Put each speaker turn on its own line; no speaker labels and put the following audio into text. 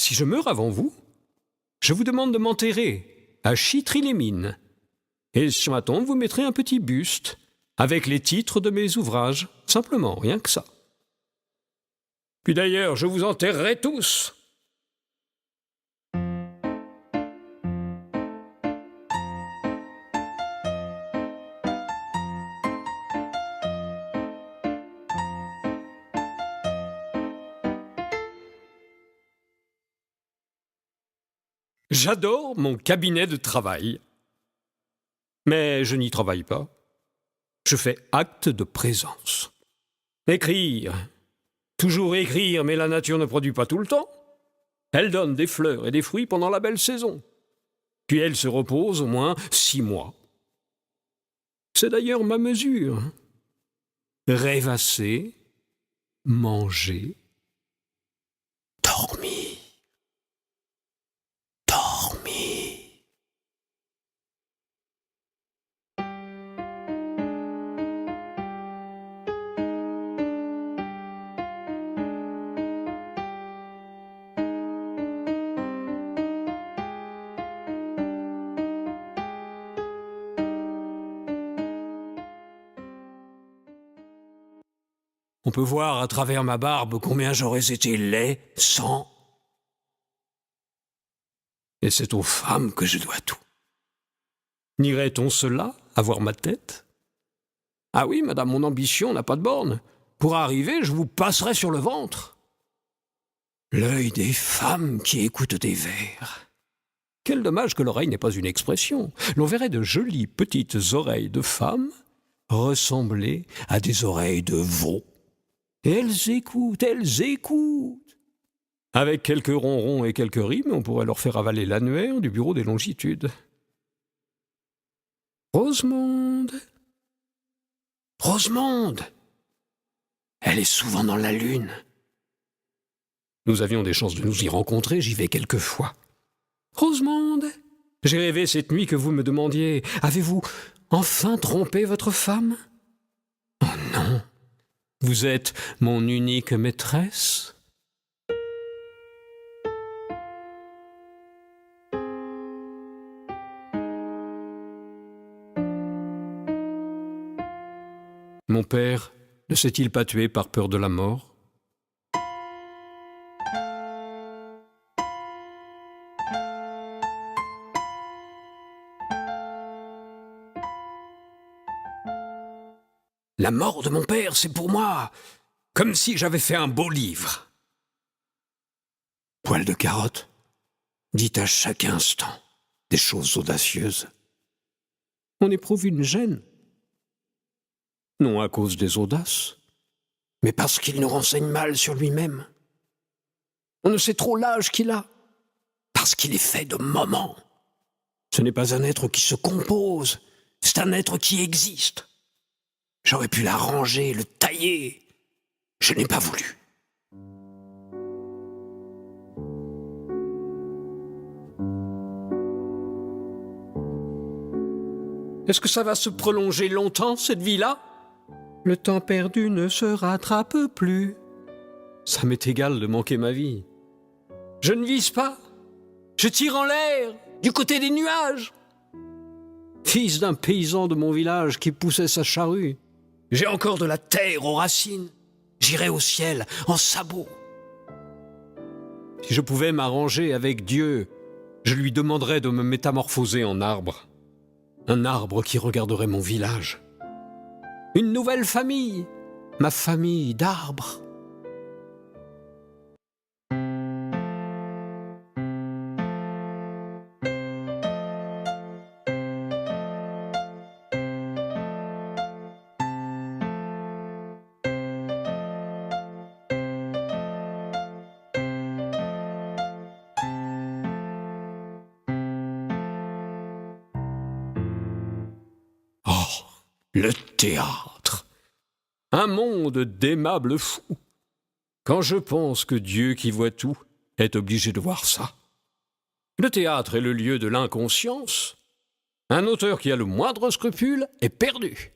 si je meurs avant vous, je vous demande de m'enterrer à Chitry-les-Mines. Et sur ma tombe, vous mettrez un petit buste avec les titres de mes ouvrages, simplement, rien que ça. Puis d'ailleurs, je vous enterrerai tous. J'adore mon cabinet de travail. Mais je n'y travaille pas. Je fais acte de présence. Écrire. Toujours écrire, mais la nature ne produit pas tout le temps. Elle donne des fleurs et des fruits pendant la belle saison. Puis elle se repose au moins 6 mois. C'est d'ailleurs ma mesure. Rêvasser, manger, dormir. On peut voir à travers ma barbe combien j'aurais été laid sans. Et c'est aux femmes que je dois tout. Nierait-on cela, avoir ma tête? Ah oui, madame, mon ambition n'a pas de borne. Pour arriver, je vous passerai sur le ventre. L'œil des femmes qui écoutent des vers. Quel dommage que l'oreille n'est pas une expression. L'on verrait de jolies petites oreilles de femmes ressembler à des oreilles de veau. Et elles écoutent. Avec quelques ronrons et quelques rimes, on pourrait leur faire avaler l'annuaire du bureau des longitudes. Rosemonde. Elle est souvent dans la lune. Nous avions des chances de nous y rencontrer, j'y vais quelquefois. Rosemonde, j'ai rêvé cette nuit que vous me demandiez « Avez-vous enfin trompé votre femme ?» Oh non, vous êtes mon unique maîtresse. Mon père ne s'est-il pas tué par peur de la mort? La mort de mon père, c'est pour moi comme si j'avais fait un beau livre. Poil de carotte, dit à chaque instant des choses audacieuses. On éprouve une gêne, non à cause des audaces, mais parce qu'il nous renseigne mal sur lui-même. On ne sait trop l'âge qu'il a, parce qu'il est fait de moments. Ce n'est pas un être qui se compose, c'est un être qui existe. J'aurais pu l'arranger, le tailler. Je n'ai pas voulu. Est-ce que ça va se prolonger longtemps, cette vie-là? Le temps perdu ne se rattrape plus. Ça m'est égal de manquer ma vie. Je ne vise pas. Je tire en l'air, du côté des nuages. Fils d'un paysan de mon village qui poussait sa charrue, j'ai encore de la terre aux racines. J'irai au ciel en sabots. Si je pouvais m'arranger avec Dieu, je lui demanderais de me métamorphoser en arbre. Un arbre qui regarderait mon village. Une nouvelle famille, ma famille d'arbres. Oh, le théâtre! Un monde d'aimables fous. Quand je pense que Dieu qui voit tout est obligé de voir ça. Le théâtre est le lieu de l'inconscience. Un auteur qui a le moindre scrupule est perdu.